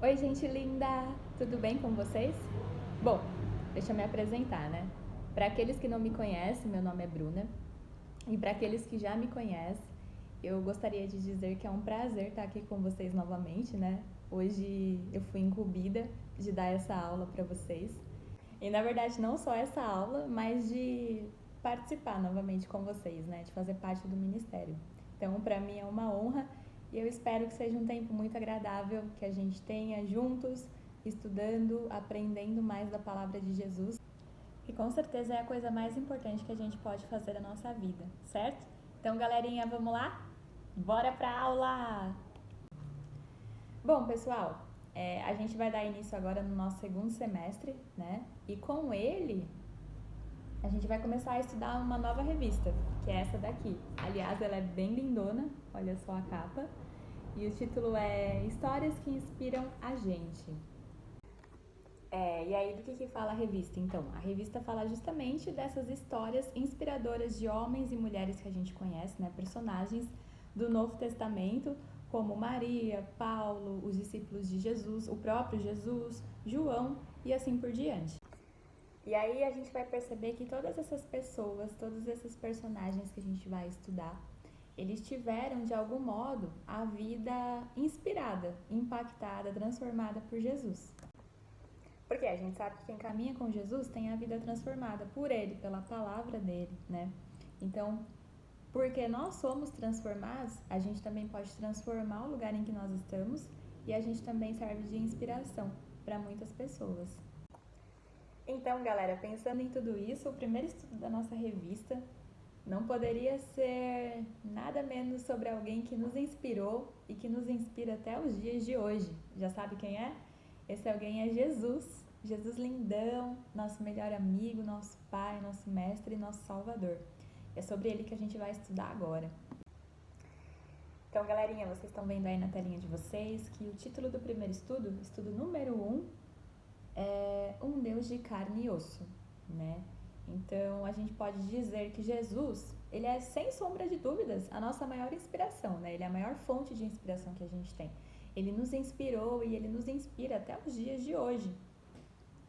Oi, gente linda! Tudo bem com vocês? Bom, deixa eu me apresentar, né? Para aqueles que não me conhecem, meu nome é Bruna. E para aqueles que já me conhecem, eu gostaria de dizer que é um prazer estar aqui com vocês novamente, né? Hoje eu fui incumbida de dar essa aula para vocês. E na verdade, não só essa aula, mas de participar novamente com vocês, né? De fazer parte do ministério. Então, para mim é uma honra e eu espero que seja um tempo muito agradável que a gente tenha juntos, estudando, aprendendo mais da palavra de Jesus, que com certeza é a coisa mais importante que a gente pode fazer na nossa vida, certo? Então, galerinha, vamos lá? Bora pra aula! Bom, pessoal, a gente vai dar início agora no nosso segundo semestre, né? E com ele, a gente vai começar a estudar uma nova revista, que é essa daqui. Aliás, ela é bem lindona, olha só a capa. E o título é Histórias que Inspiram a Gente. E aí, do que fala a revista? Então, a revista fala justamente dessas histórias inspiradoras de homens e mulheres que a gente conhece, né? Personagens do Novo Testamento, como Maria, Paulo, os discípulos de Jesus, o próprio Jesus, João e assim por diante. E aí a gente vai perceber que todas essas pessoas, todos esses personagens que a gente vai estudar, eles tiveram de algum modo a vida inspirada, impactada, transformada por Jesus. Porque a gente sabe que quem caminha com Jesus tem a vida transformada por ele, pela palavra dele, né? Então, porque nós somos transformados, a gente também pode transformar o lugar em que nós estamos e a gente também serve de inspiração para muitas pessoas. Então, galera, pensando em tudo isso, o primeiro estudo da nossa revista não poderia ser nada menos sobre alguém que nos inspirou e que nos inspira até os dias de hoje. Já sabe quem é? Esse alguém é Jesus. Jesus lindão, nosso melhor amigo, nosso pai, nosso mestre e nosso salvador. É sobre ele que a gente vai estudar agora. Então, galerinha, vocês estão vendo aí na telinha de vocês que o título do primeiro estudo, estudo número 1, é Um Deus de Carne e Osso, né? Então, a gente pode dizer que Jesus, ele é, sem sombra de dúvidas, a nossa maior inspiração, né? Ele é a maior fonte de inspiração que a gente tem. Ele nos inspirou e ele nos inspira até os dias de hoje.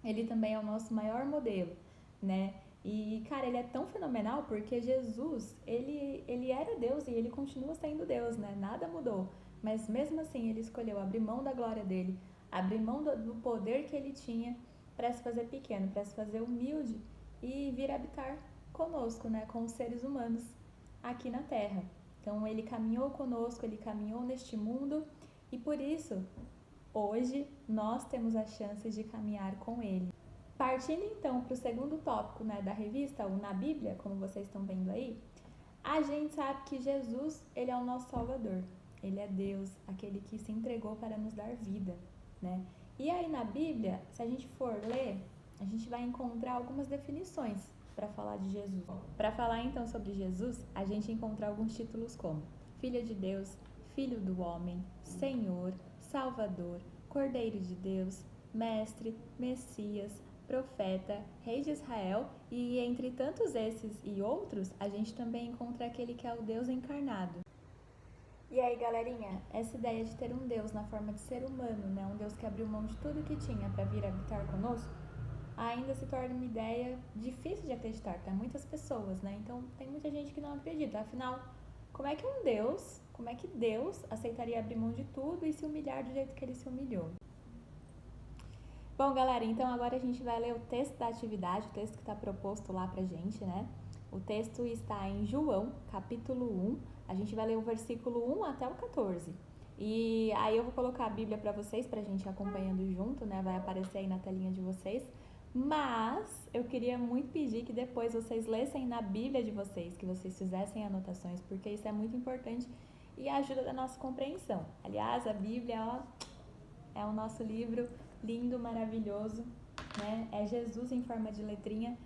Ele também é o nosso maior modelo, né? E, cara, ele é tão fenomenal porque Jesus, ele era Deus e ele continua sendo Deus, né? Nada mudou. Mas mesmo assim, ele escolheu abrir mão da glória dele, abrir mão do poder que ele tinha para se fazer pequeno, para se fazer humilde e vir habitar conosco, né? Com os seres humanos aqui na Terra. Então, ele caminhou conosco, ele caminhou neste mundo e por isso hoje nós temos a chance de caminhar com ele. Partindo então para o segundo tópico, né, da revista, o Na Bíblia, como vocês estão vendo aí, a gente sabe que Jesus, ele é o nosso Salvador. Ele é Deus, aquele que se entregou para nos dar vida, né? E aí na Bíblia, se a gente for ler, a gente vai encontrar algumas definições para falar de Jesus. Para falar então sobre Jesus, a gente encontra alguns títulos como Filho de Deus, Filho do Homem, Senhor, Salvador, Cordeiro de Deus, Mestre, Messias, Profeta, Rei de Israel e entre tantos esses e outros, a gente também encontra aquele que é o Deus encarnado. E aí, galerinha, essa ideia de ter um Deus na forma de ser humano, né, um Deus que abriu mão de tudo que tinha para vir habitar conosco, ainda se torna uma ideia difícil de acreditar para muitas pessoas, né? Então, tem muita gente que não acredita. Afinal, como é que Deus aceitaria abrir mão de tudo e se humilhar do jeito que ele se humilhou? Bom, galera, então agora a gente vai ler o texto da atividade, o texto que está proposto lá pra gente, né? O texto está em João, capítulo 1. A gente vai ler o versículo 1 até o 14. E aí eu vou colocar a Bíblia para vocês, pra gente ir acompanhando junto, né? Vai aparecer aí na telinha de vocês. Mas eu queria muito pedir que depois vocês lessem na Bíblia de vocês, que vocês fizessem anotações, porque isso é muito importante e ajuda da nossa compreensão. Aliás, a Bíblia, ó, é o nosso livro lindo, maravilhoso, né? É Jesus em forma de letrinha.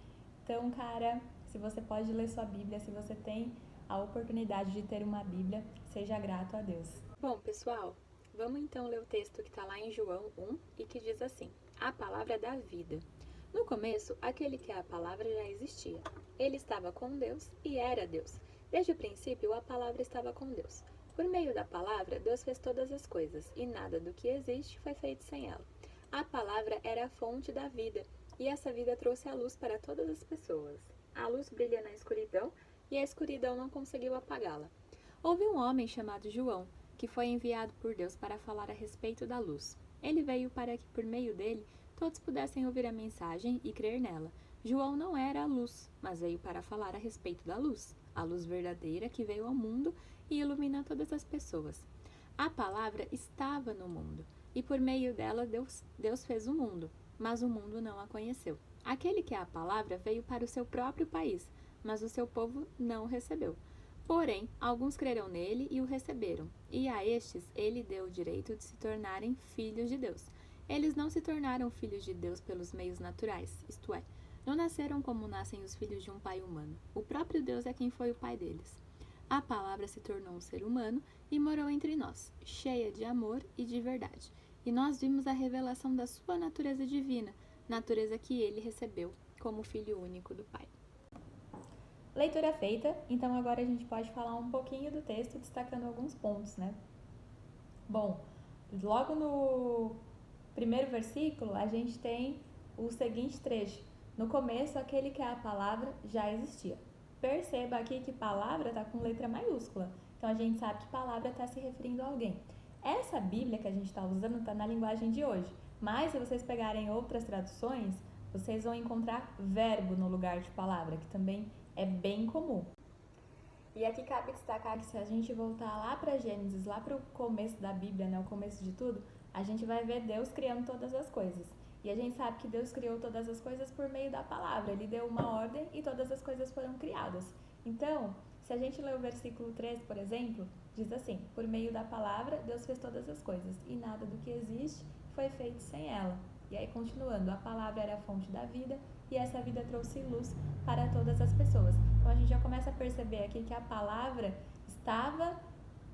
Então, cara, se você pode ler sua Bíblia, se você tem a oportunidade de ter uma Bíblia, seja grato a Deus. Bom, pessoal, vamos então ler o texto que está lá em João 1 e que diz assim: A palavra da vida. No começo, aquele que é a palavra já existia. Ele estava com Deus e era Deus. Desde o princípio, a palavra estava com Deus. Por meio da palavra, Deus fez todas as coisas, e nada do que existe foi feito sem ela. A palavra era a fonte da vida, e essa vida trouxe a luz para todas as pessoas. A luz brilha na escuridão, e a escuridão não conseguiu apagá-la. Houve um homem chamado João, que foi enviado por Deus para falar a respeito da luz. Ele veio para que, por meio dele, todos pudessem ouvir a mensagem e crer nela. João não era a luz, mas veio para falar a respeito da luz, a luz verdadeira que veio ao mundo e ilumina todas as pessoas. A palavra estava no mundo, e por meio dela Deus fez o mundo, mas o mundo não a conheceu. Aquele que é a palavra veio para o seu próprio país, mas o seu povo não o recebeu. Porém, alguns creram nele e o receberam, e a estes ele deu o direito de se tornarem filhos de Deus. Eles não se tornaram filhos de Deus pelos meios naturais, isto é, não nasceram como nascem os filhos de um pai humano. O próprio Deus é quem foi o pai deles. A palavra se tornou um ser humano e morou entre nós, cheia de amor e de verdade. E nós vimos a revelação da sua natureza divina, natureza que ele recebeu como filho único do Pai. Leitura feita, então agora a gente pode falar um pouquinho do texto, destacando alguns pontos, né? Bom, logo no primeiro versículo, a gente tem o seguinte trecho. No começo, aquele que é a palavra já existia. Perceba aqui que palavra está com letra maiúscula, então a gente sabe que palavra está se referindo a alguém. Essa Bíblia que a gente está usando está na linguagem de hoje, mas se vocês pegarem outras traduções, vocês vão encontrar verbo no lugar de palavra, que também é bem comum. E aqui cabe destacar que se a gente voltar lá para Gênesis, lá para o começo da Bíblia, né, o começo de tudo, a gente vai ver Deus criando todas as coisas. E a gente sabe que Deus criou todas as coisas por meio da palavra. Ele deu uma ordem e todas as coisas foram criadas. Então, se a gente ler o versículo 3, por exemplo, diz assim: por meio da palavra, Deus fez todas as coisas, e nada do que existe foi feito sem ela. E aí, continuando, a palavra era a fonte da vida, e essa vida trouxe luz para todas as pessoas. Então, a gente já começa a perceber aqui que a palavra estava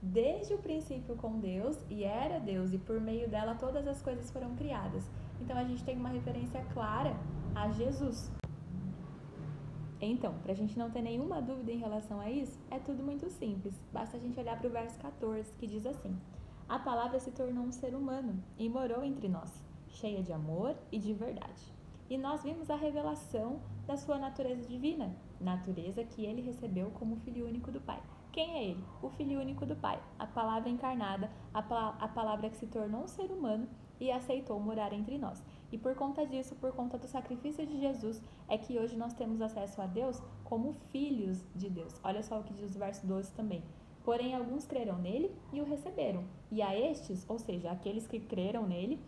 desde o princípio com Deus, e era Deus, e por meio dela todas as coisas foram criadas. Então, a gente tem uma referência clara a Jesus. Então, para a gente não ter nenhuma dúvida em relação a isso, é tudo muito simples. Basta a gente olhar para o verso 14, que diz assim: a palavra se tornou um ser humano e morou entre nós, cheia de amor e de verdade. E nós vimos a revelação da sua natureza divina, natureza que ele recebeu como filho único do Pai. Quem é ele? O filho único do Pai, a palavra encarnada, a palavra que se tornou um ser humano e aceitou morar entre nós. E por conta disso, por conta do sacrifício de Jesus, é que hoje nós temos acesso a Deus como filhos de Deus. Olha só o que diz o verso 12 também. Porém, alguns creram nele e o receberam. E a estes, ou seja, aqueles que creram nele,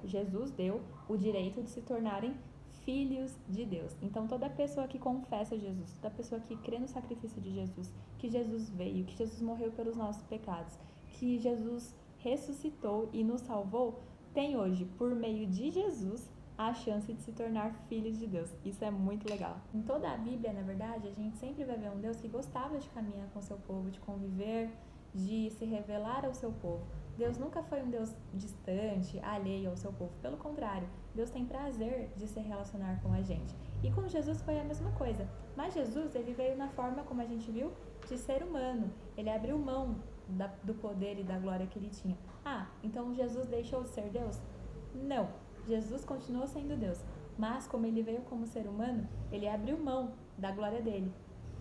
Jesus deu o direito de se tornarem filhos de Deus. Então, toda pessoa que confessa Jesus, toda pessoa que crê no sacrifício de Jesus, que Jesus veio, que Jesus morreu pelos nossos pecados, que Jesus ressuscitou e nos salvou, tem hoje, por meio de Jesus, a chance de se tornar filhos de Deus. Isso é muito legal. Em toda a Bíblia, na verdade, a gente sempre vai ver um Deus que gostava de caminhar com o seu povo, de conviver, de se revelar ao seu povo. Deus nunca foi um Deus distante, alheio ao seu povo. Pelo contrário, Deus tem prazer de se relacionar com a gente. E com Jesus foi a mesma coisa. Mas Jesus, ele veio na forma, como a gente viu, de ser humano. Ele abriu mão do poder e da glória que ele tinha. Ah, então Jesus deixou de ser Deus? Não. Jesus continuou sendo Deus. Mas como ele veio como ser humano, ele abriu mão da glória dele.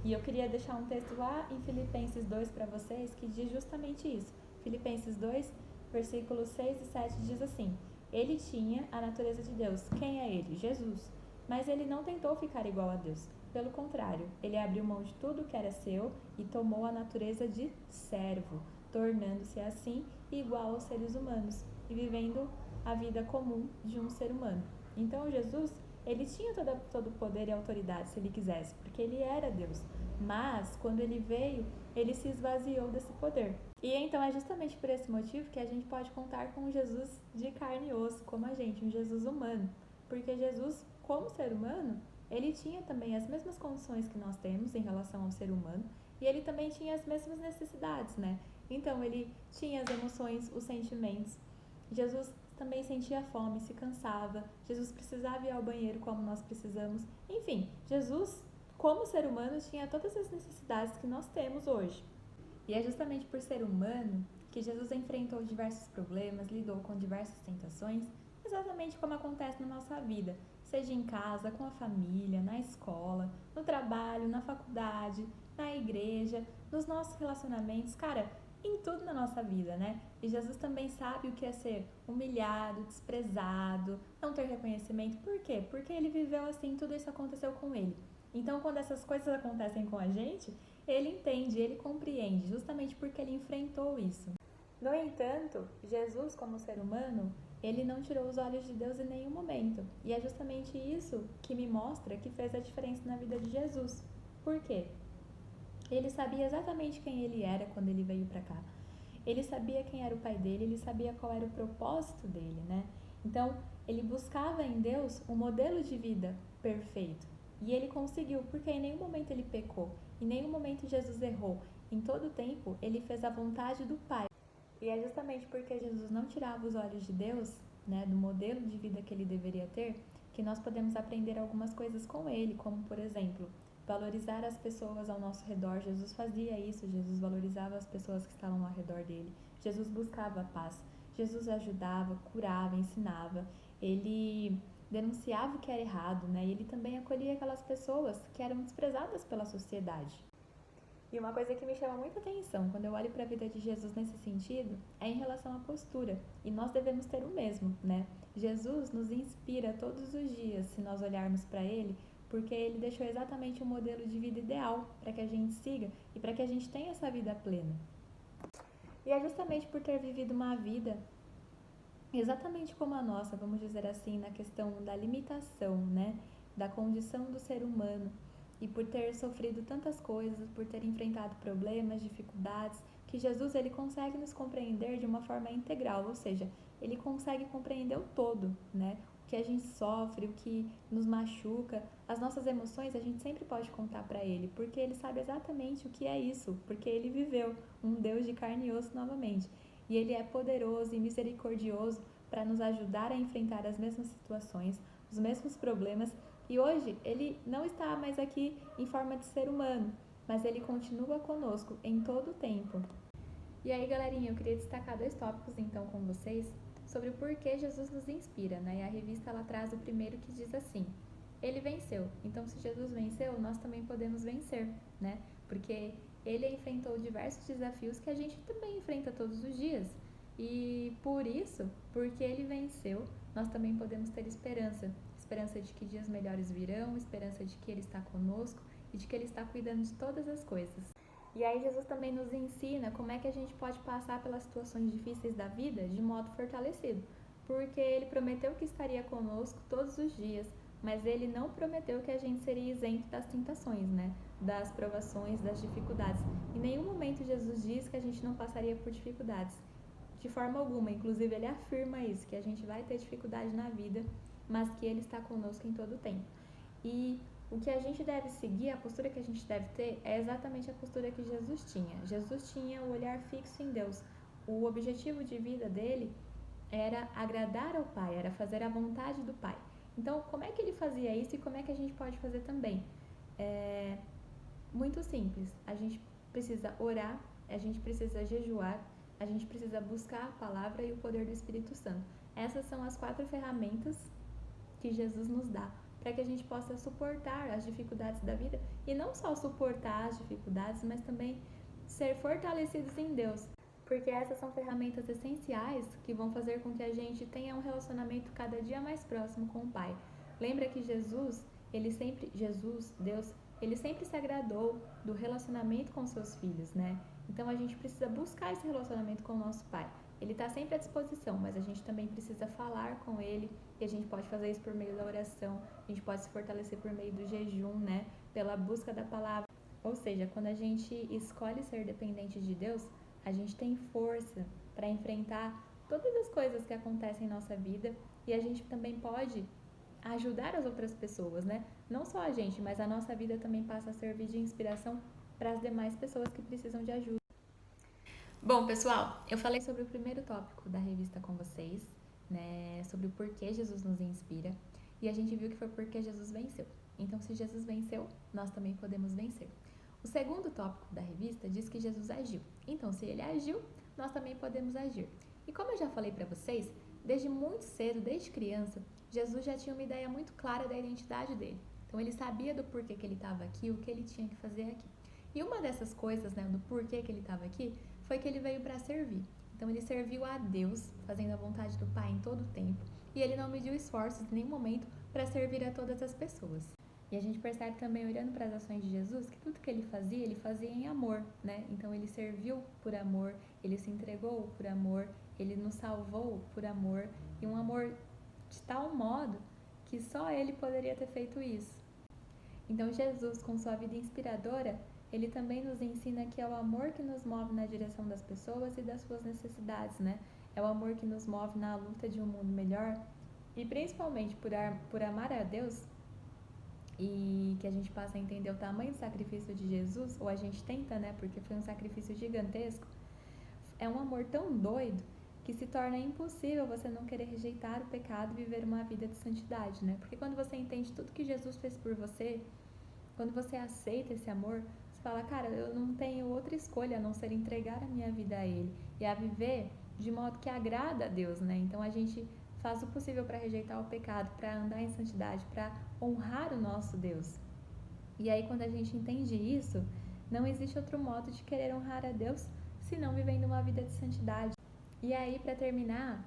E eu queria deixar um texto lá em Filipenses 2 para vocês que diz justamente isso. Filipenses 2, versículos 6 e 7 diz assim: ele tinha a natureza de Deus. Quem é ele? Jesus. Mas ele não tentou ficar igual a Deus. Pelo contrário, ele abriu mão de tudo que era seu e tomou a natureza de servo, tornando-se assim igual aos seres humanos e vivendo a vida comum de um ser humano. Então Jesus, ele tinha todo o poder e autoridade se ele quisesse, porque ele era Deus. Mas, quando ele veio, ele se esvaziou desse poder. E então é justamente por esse motivo que a gente pode contar com um Jesus de carne e osso, como a gente, um Jesus humano. Porque Jesus, como ser humano, ele tinha também as mesmas condições que nós temos em relação ao ser humano, e ele também tinha as mesmas necessidades, né? Então ele tinha as emoções, os sentimentos. Jesus também sentia fome, se cansava. Jesus precisava ir ao banheiro como nós precisamos. Enfim, Jesus, como ser humano, tinha todas as necessidades que nós temos hoje. E é justamente por ser humano que Jesus enfrentou diversos problemas, lidou com diversas tentações, exatamente como acontece na nossa vida, seja em casa, com a família, na escola, no trabalho, na faculdade, na igreja, nos nossos relacionamentos, cara, em tudo na nossa vida, né? E Jesus também sabe o que é ser humilhado, desprezado, não ter reconhecimento. Por quê? Porque ele viveu assim, tudo isso aconteceu com ele. Então, quando essas coisas acontecem com a gente, ele entende, ele compreende, justamente porque ele enfrentou isso. No entanto, Jesus, como ser humano, ele não tirou os olhos de Deus em nenhum momento. E é justamente isso que me mostra que fez a diferença na vida de Jesus. Por quê? Ele sabia exatamente quem ele era quando ele veio para cá. Ele sabia quem era o pai dele, ele sabia qual era o propósito dele, né? Então, ele buscava em Deus um modelo de vida perfeito. E ele conseguiu, porque em nenhum momento ele pecou, em nenhum momento Jesus errou. Em todo tempo, ele fez a vontade do Pai. E é justamente porque Jesus não tirava os olhos de Deus, né, do modelo de vida que ele deveria ter, que nós podemos aprender algumas coisas com ele, como, por exemplo, valorizar as pessoas ao nosso redor. Jesus fazia isso, Jesus valorizava as pessoas que estavam ao redor dele. Jesus buscava a paz, Jesus ajudava, curava, ensinava, ele denunciava o que era errado, né? E ele também acolhia aquelas pessoas que eram desprezadas pela sociedade. E uma coisa que me chama muita atenção quando eu olho para a vida de Jesus nesse sentido é em relação à postura. E nós devemos ter o mesmo, né? Jesus nos inspira todos os dias se nós olharmos para ele, porque ele deixou exatamente um modelo de vida ideal para que a gente siga e para que a gente tenha essa vida plena. E é justamente por ter vivido uma vida exatamente como a nossa, vamos dizer assim, na questão da limitação, né? Da condição do ser humano, e por ter sofrido tantas coisas, por ter enfrentado problemas, dificuldades, que Jesus ele consegue nos compreender de uma forma integral, ou seja, ele consegue compreender o todo, né? O que a gente sofre, o que nos machuca, as nossas emoções, a gente sempre pode contar para ele, porque ele sabe exatamente o que é isso, porque ele viveu um Deus de carne e osso novamente. E ele é poderoso e misericordioso para nos ajudar a enfrentar as mesmas situações, os mesmos problemas. E hoje ele não está mais aqui em forma de ser humano, mas ele continua conosco em todo o tempo. E aí, galerinha, eu queria destacar dois tópicos então com vocês sobre o porquê Jesus nos inspira, né? E a revista ela traz o primeiro que diz assim: ele venceu. Então, se Jesus venceu, nós também podemos vencer, né? Porque ele enfrentou diversos desafios que a gente também enfrenta todos os dias. E por isso, porque ele venceu, nós também podemos ter esperança. Esperança de que dias melhores virão, esperança de que ele está conosco e de que ele está cuidando de todas as coisas. E aí Jesus também nos ensina como é que a gente pode passar pelas situações difíceis da vida de modo fortalecido. Porque ele prometeu que estaria conosco todos os dias, mas ele não prometeu que a gente seria isento das tentações, né? Das provações, das dificuldades. Em nenhum momento Jesus diz que a gente não passaria por dificuldades. De forma alguma, inclusive ele afirma isso, que a gente vai ter dificuldade na vida, mas que ele está conosco em todo o tempo. E o que a gente deve seguir, a postura que a gente deve ter, é exatamente a postura que Jesus tinha. Jesus tinha o olhar fixo em Deus. O objetivo de vida dele era agradar ao Pai, era fazer a vontade do Pai. Então, como é que ele fazia isso e como é que a gente pode fazer também? É muito simples. A gente precisa orar, a gente precisa jejuar, a gente precisa buscar a palavra e o poder do Espírito Santo. Essas são as 4 ferramentas que Jesus nos dá para que a gente possa suportar as dificuldades da vida e não só suportar as dificuldades, mas também ser fortalecidos em Deus, porque essas são ferramentas essenciais que vão fazer com que a gente tenha um relacionamento cada dia mais próximo com o Pai. Lembra que Jesus, Deus, ele sempre se agradou do relacionamento com seus filhos, né? Então a gente precisa buscar esse relacionamento com o nosso Pai. Ele está sempre à disposição, mas a gente também precisa falar com ele, e a gente pode fazer isso por meio da oração, a gente pode se fortalecer por meio do jejum, né? Pela busca da palavra. Ou seja, quando a gente escolhe ser dependente de Deus, a gente tem força para enfrentar todas as coisas que acontecem em nossa vida, e a gente também pode ajudar as outras pessoas, né? Não só a gente, mas a nossa vida também passa a servir de inspiração para as demais pessoas que precisam de ajuda. Bom, pessoal, eu falei sobre o primeiro tópico da revista com vocês, né? Sobre o porquê Jesus nos inspira, e a gente viu que foi porque Jesus venceu. Então, se Jesus venceu, nós também podemos vencer. O segundo tópico da revista diz que Jesus agiu. Então, se ele agiu, nós também podemos agir. E como eu já falei para vocês, desde muito cedo, desde criança, Jesus já tinha uma ideia muito clara da identidade dele. Então, ele sabia do porquê que ele estava aqui, o que ele tinha que fazer aqui. E uma dessas coisas, né, do porquê que ele estava aqui, foi que ele veio para servir. Então, ele serviu a Deus, fazendo a vontade do Pai em todo o tempo, e ele não mediu esforços em nenhum momento para servir a todas as pessoas. E a gente percebe também, olhando para as ações de Jesus, que tudo que ele fazia em amor, né? Então, ele serviu por amor, ele se entregou por amor, ele nos salvou por amor, e um amor de tal modo que só ele poderia ter feito isso. Então, Jesus, com sua vida inspiradora, ele também nos ensina que é o amor que nos move na direção das pessoas e das suas necessidades, né? É o amor que nos move na luta de um mundo melhor, e principalmente por amar a Deus, e que a gente passa a entender o tamanho do sacrifício de Jesus, ou a gente tenta, né, porque foi um sacrifício gigantesco. É um amor tão doido que se torna impossível você não querer rejeitar o pecado e viver uma vida de santidade, né? Porque quando você entende tudo que Jesus fez por você, quando você aceita esse amor, você fala, cara, eu não tenho outra escolha a não ser entregar a minha vida a Ele e a viver de modo que agrada a Deus, né? Então a gente faz o possível para rejeitar o pecado, para andar em santidade, para honrar o nosso Deus. E aí quando a gente entende isso, não existe outro modo de querer honrar a Deus senão vivendo uma vida de santidade. E aí, para terminar,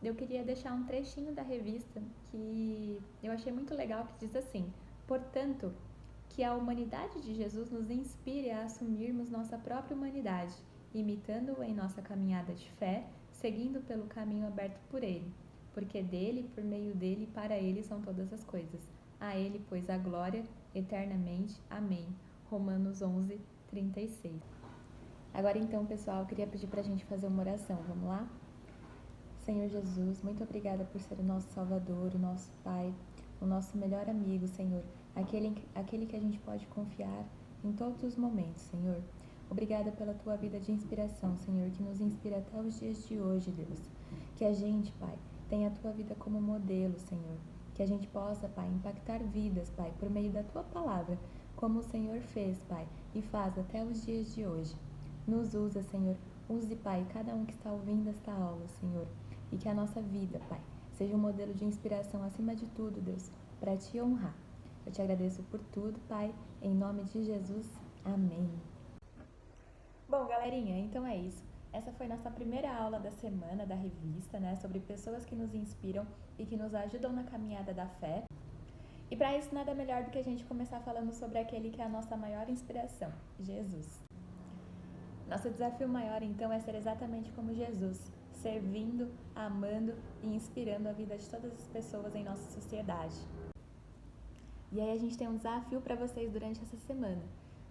eu queria deixar um trechinho da revista que eu achei muito legal, que diz assim: portanto, que a humanidade de Jesus nos inspire a assumirmos nossa própria humanidade, imitando-o em nossa caminhada de fé, seguindo pelo caminho aberto por Ele. Porque dele, por meio dele e para ele são todas as coisas. A ele, pois, a glória eternamente. Amém. Romanos 11, 36. Agora então, pessoal, eu queria pedir para a gente fazer uma oração. Vamos lá? Senhor Jesus, muito obrigada por ser o nosso Salvador, o nosso Pai, o nosso melhor amigo, Senhor. Aquele que a gente pode confiar em todos os momentos, Senhor. Obrigada pela tua vida de inspiração, Senhor, que nos inspira até os dias de hoje, Deus. Que a gente, Pai, tenha a tua vida como modelo, Senhor. Que a gente possa, Pai, impactar vidas, Pai, por meio da tua palavra, como o Senhor fez, Pai, e faz até os dias de hoje. Nos usa, Senhor. Use, Pai, cada um que está ouvindo esta aula, Senhor. E que a nossa vida, Pai, seja um modelo de inspiração acima de tudo, Deus, para te honrar. Eu te agradeço por tudo, Pai, em nome de Jesus. Amém. Bom, galerinha, então é isso. Essa foi nossa primeira aula da semana da revista, né, sobre pessoas que nos inspiram e que nos ajudam na caminhada da fé. E para isso, nada melhor do que a gente começar falando sobre aquele que é a nossa maior inspiração, Jesus. Nosso desafio maior, então, é ser exatamente como Jesus, servindo, amando e inspirando a vida de todas as pessoas em nossa sociedade. E aí a gente tem um desafio para vocês durante essa semana.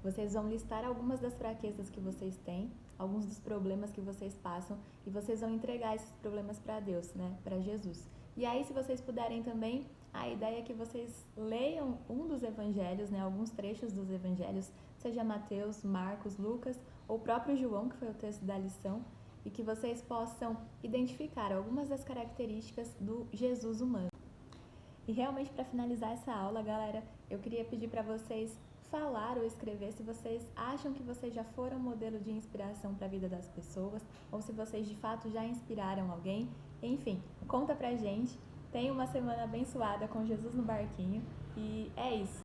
Vocês vão listar algumas das fraquezas que vocês têm, alguns dos problemas que vocês passam, e vocês vão entregar esses problemas para Deus, né, para Jesus. E aí, se vocês puderem também, a ideia é que vocês leiam um dos evangelhos, né, alguns trechos dos evangelhos, seja Mateus, Marcos, Lucas ou o próprio João, que foi o texto da lição, e que vocês possam identificar algumas das características do Jesus humano. E realmente, para finalizar essa aula, galera, eu queria pedir para vocês falar ou escrever se vocês acham que vocês já foram modelo de inspiração para a vida das pessoas, ou se vocês de fato já inspiraram alguém. Enfim, conta pra gente. Tenha uma semana abençoada com Jesus no barquinho. E é isso.